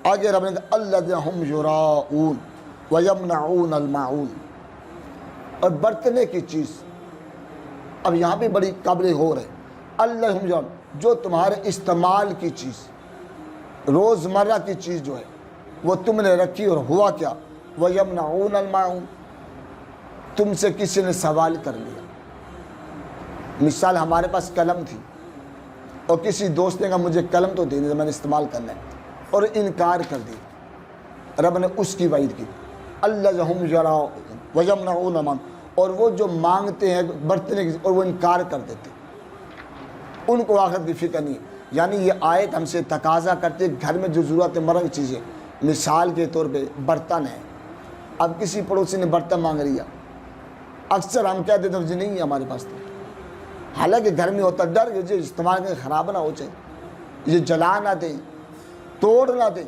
آگے رب نے کہا الذین ہم یراؤن ویمنعون الماعون، اور برتنے کی چیز اب یہاں پہ بڑی قابل غور ہے، اللہ ہم یراؤن، جو تمہارے استعمال کی چیز، روزمرہ کی چیز جو ہے وہ تم نے رکھی، اور ہوا کیا، وَيَمْنَعُونَ الْمَاعُونَ، تم سے کسی نے سوال کر لیا۔ مثال، ہمارے پاس قلم تھی اور کسی دوست نے کہا مجھے قلم تو دے دے، میں نے استعمال کرنا ہے، اور انکار کر دیا، رب نے اس کی وعید کی، الَّذِينَ يَرَوْنَ وَيَمْنَعُونَ الْمَاعُونَ، اور وہ جو مانگتے ہیں برتنے کی اور وہ انکار کر دیتے، ان کو آخرت کی فکر نہیں ہے۔ یعنی یہ آیت ہم سے تقاضا کرتے گھر میں جو ضرورت مرہ کی چیزیں، مثال کے طور پہ برتن ہے، اب کسی پڑوسی نے برتن مانگ لیا، اکثر ہم کہہ دیتے ہیں جی نہیں ہے ہمارے پاس، تو حالانکہ گھر میں ہوتا ڈر کہ جو استعمال کریں خراب نہ ہو جائے، یہ جلا نہ دیں، توڑ نہ دیں۔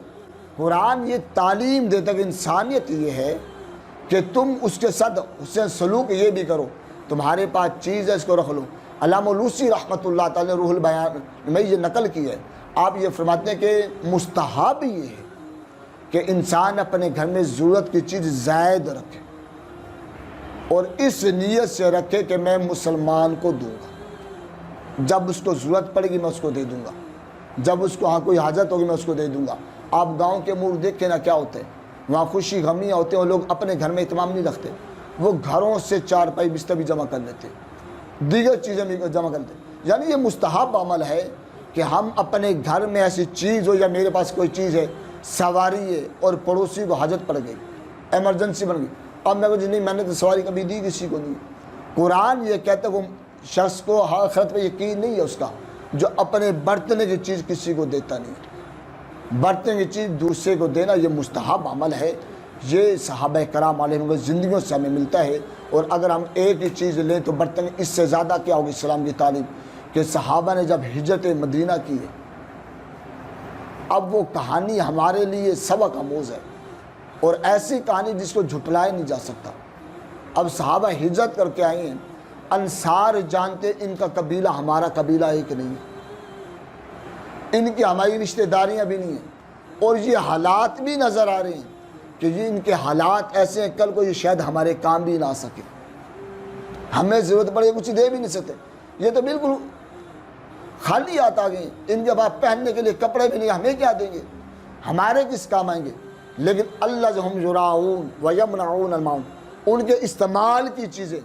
قرآن یہ تعلیم دیتا کہ انسانیت یہ ہے کہ تم اس کے ساتھ حسن سلوک یہ بھی کرو، تمہارے پاس چیز ہے اس کو رکھ لو۔ علامہ لوسی رحمۃ اللہ تعالی نے روح البیان میں یہ نقل کی ہے، آپ یہ فرماتے ہیں کہ مستحب یہ ہے کہ انسان اپنے گھر میں ضرورت کی چیز زائد رکھے، اور اس نیت سے رکھے کہ میں مسلمان کو دوں گا، جب اس کو ضرورت پڑے گی میں اس کو دے دوں گا، جب اس کو کوئی حاجت ہوگی میں اس کو دے دوں گا۔ آپ گاؤں کے ملک دیکھیں نا کیا ہوتے ہیں، وہاں خوشی غمیاں ہوتے ہیں، وہ لوگ اپنے گھر میں اہتمام نہیں رکھتے، وہ گھروں سے چارپائی بستر بھی جمع کر لیتے، دیگر چیزیں بھی جمع کرتے۔ یعنی یہ مستحب عمل ہے کہ ہم اپنے گھر میں ایسی چیز ہو، یا میرے پاس کوئی چیز ہے، سواری ہے اور پڑوسی کو حاجت پڑ گئی، ایمرجنسی بن گئی، اب میں کہوں جی نہیں میں نے تو سواری کبھی دی کسی کو نہیں۔ قرآن یہ کہتا ہے وہ شخص کو آخرت پہ یقین نہیں ہے اس کا جو اپنے برتنے کی چیز کسی کو دیتا نہیں ہے۔ برتنے کی چیز دوسرے کو دینا یہ مستحب عمل ہے، یہ صحابہ کرام علیہم کی زندگیوں سے ہمیں ملتا ہے۔ اور اگر ہم ایک ہی چیز لیں تو برتن، اس سے زیادہ کیا ہوگی اسلام کی تعلیم کہ صحابہ نے جب ہجرت مدینہ کی ہے، اب وہ کہانی ہمارے لیے سبق آموز ہے، اور ایسی کہانی جس کو جھٹلایا نہیں جا سکتا۔ اب صحابہ ہجرت کر کے آئے ہیں، انصار جانتے ان کا قبیلہ ہمارا قبیلہ ایک نہیں ہے، ان کی ہماری رشتہ داریاں بھی نہیں ہیں، اور یہ حالات بھی نظر آ رہے ہیں کہ یہ ان کے حالات ایسے ہیں کل کو یہ شاید ہمارے کام بھی نہ آ سکے، ہمیں ضرورت پڑے کچھ دے بھی نہیں سکتے، یہ تو بالکل خالی ہاتھ آ گئے، ان کے بعد پہننے کے لیے کپڑے بھی نہیں، ہمیں کیا دیں گے، ہمارے کس کام آئیں گے۔ لیکن الذین یراؤن ویمنعون الماعون، ان کے استعمال کی چیزیں،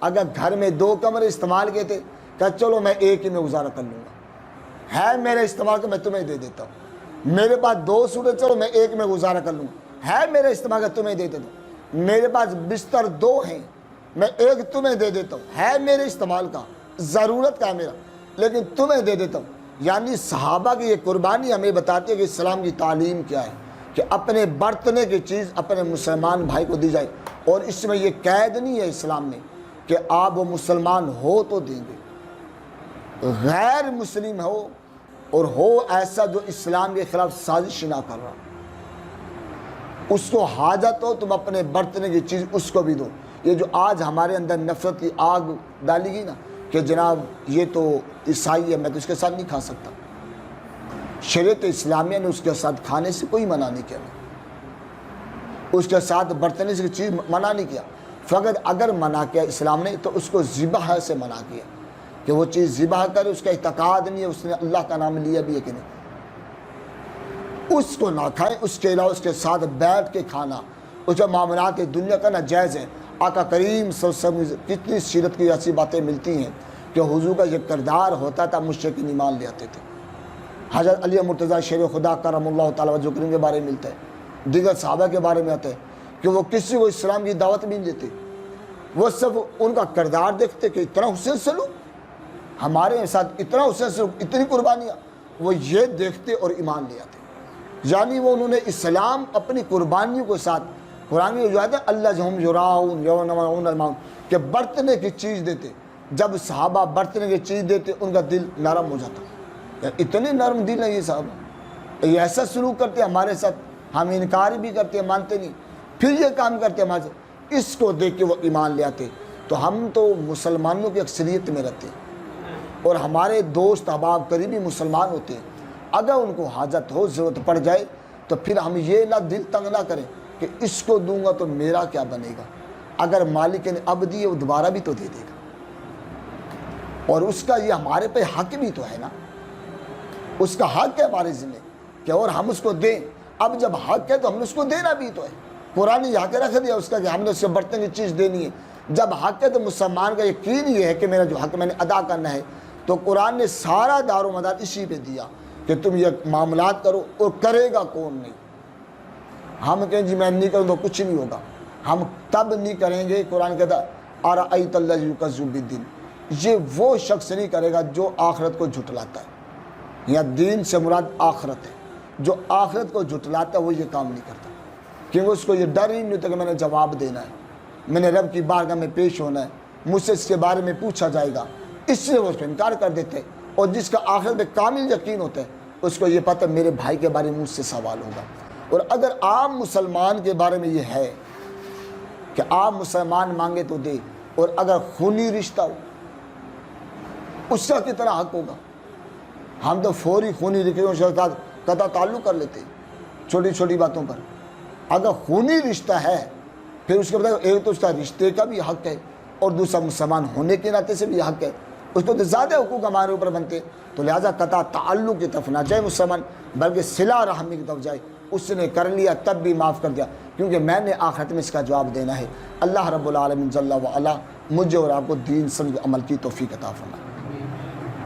اگر گھر میں 2 کمرے استعمال کیے تھے کہ چلو میں ایک ہی میں گزارا کر لوں گا، ہے میرے استعمال کا میں تمہیں دے دیتا ہوں، میرے پاس 2 سوٹ ہے چلو میں ایک میں گزارا کر لوں گا، ہے میرے استعمال کا تمہیں دے دیتا ہوں، میرے پاس بستر 2 ہیں میں ایک تمہیں دے دیتا ہوں، ہے میرے استعمال کا، ضرورت کا ہے میرا، لیکن تمہیں دے دیتا ہوں۔ یعنی صحابہ کی یہ قربانی ہمیں بتاتی ہے کہ اسلام کی تعلیم کیا ہے کہ اپنے برتنے کی چیز اپنے مسلمان بھائی کو دی جائے، اور اس میں یہ قید نہیں ہے اسلام میں کہ آپ وہ مسلمان ہو تو دیں گے، غیر مسلم ہو اور ہو ایسا جو اسلام کے خلاف سازش نہ کر رہا، اس کو حاجت ہو تم اپنے برتنے کی چیز اس کو بھی دو۔ یہ جو آج ہمارے اندر نفرت کی آگ ڈالی گئی نا کہ جناب یہ تو عیسائی ہے میں تو اس کے ساتھ نہیں کھا سکتا، شریعت اسلامیہ نے اس کے ساتھ کھانے سے کوئی منع نہیں کیا، اس کے ساتھ برتنے سے چیز منع نہیں کیا، فقط اگر منع کیا اسلام نے تو اس کو ذبح سے منع کیا کہ وہ چیز ذبح کرے، اس کا اعتقاد نہیں ہے اس نے اللہ کا نام لیا بھی ہے کہ نہیں، اس کو نہ کھائیں، اس کے علاوہ اس کے ساتھ بیٹھ کے کھانا، اس کا معاملات دنیا کا ناجائز ہے۔ آقا کریم صلی اللہ علیہ وسلم کتنی سیرت کی ایسی باتیں ملتی ہیں کہ حضور کا یہ کردار ہوتا تھا، مشرکین ایمان لے آتے تھے۔ حضرت علی مرتضیٰ شیر خدا کرم اللہ تعالیٰ وجہ کریم کے بارے میں ملتا ہے، دیگر صحابہ کے بارے میں آتا ہے کہ وہ کسی کو اسلام کی دعوت بھی نہیں دیتے، وہ سب ان کا کردار دیکھتے کہ اتنا حسن سلوک ہمارے ساتھ، اتنا حسن سلوک، اتنی قربانیاں، وہ یہ دیکھتے اور ایمان لے آتے۔ یعنی وہ انہوں نے اسلام اپنی قربانیوں کے ساتھ، قرآن میں جو آتا ہے الذین یراؤن ویمنعون الماعون کہ برتنے کی چیز دیتے، جب صحابہ برتنے کی چیز دیتے ان کا دل نرم ہو جاتا، اتنے نرم دل ہیں یہ صحابہ، یہ ایسا سلوک کرتے ہمارے ساتھ، ہم انکار بھی کرتے مانتے نہیں، پھر یہ کام کرتے ہمارے ساتھ، اس کو دیکھ کے وہ ایمان لے آتے۔ تو ہم تو مسلمانوں کی اکثریت میں رہتے ہیں، اور ہمارے دوست احباب قریبی مسلمان ہوتے ہیں، اگر ان کو حاجت ہو ضرورت پڑ جائے تو پھر ہم یہ نہ دل تنگ نہ کریں کہ اس کو دوں گا تو میرا کیا بنے گا. اگر مالک نے اب دی ہے وہ دوبارہ بھی تو دے دے گا, اور اس کا یہ ہمارے پہ حق بھی تو ہے نا, اس کا حق ہے ہمارے ذمہ کہ اور ہم اس کو دیں. اب جب حق ہے تو ہم نے اس کو دینا بھی تو ہے. قرآن نے یہاں کے رکھ دیا اس کا کہ ہم نے اس سے برتن کی چیز دینی ہے. جب حق ہے تو مسلمان کا یقین یہ ہے کہ میرا جو حق میں نے ادا کرنا ہے. تو قرآن نے سارا دار و مدار اسی پہ دیا کہ تم یہ معاملات کرو, اور کرے گا کون نہیں. ہم کہیں جی میں نہیں کروں تو کچھ نہیں ہوگا, ہم تب نہیں کریں گے. قرآن کہتا ارأیت الذی یکذب بالدین, یہ وہ شخص نہیں کرے گا جو آخرت کو جھٹلاتا ہے. یا دین سے مراد آخرت ہے. جو آخرت کو جھٹلاتا ہے وہ یہ کام نہیں کرتا, کیونکہ اس کو یہ ڈر ہی نہیں ہوتا کہ میں نے جواب دینا ہے, میں نے رب کی بارگاہ میں پیش ہونا ہے, مجھ سے اس کے بارے میں پوچھا جائے گا, اس لیے وہ اس کو انکار کر دیتے. اور جس کا آخرت پہ کامل یقین ہوتا ہے اس کو یہ پتہ ہے میرے بھائی کے بارے میں مجھ سے سوال ہوگا. اور اگر عام مسلمان کے بارے میں یہ ہے کہ عام مسلمان مانگے تو دے, اور اگر خونی رشتہ ہو اس کا کتنا حق ہوگا. ہم تو فوری خونی رشتوں کے ساتھ قطع تعلق کر لیتے چھوٹی چھوٹی باتوں پر. اگر خونی رشتہ ہے پھر اس کے بعد ایک تو اس کا رشتے کا بھی حق ہے, اور دوسرا مسلمان ہونے کے ناطے سے بھی حق ہے. اس کو تو زیادہ حقوق ہمارے اوپر بنتے, تو لہٰذا قطع تعلق کی طرف نہ جائے مسلمان, بلکہ صلہ رحمی کی طرف جائے. اس نے کر لیا تب بھی معاف کر دیا, کیونکہ میں نے آخرت میں اس کا جواب دینا ہے. اللہ رب العالمین جل وعلا مجھے اور آپ کو دین سمجھ عمل کی توفیق عطا فرمائے.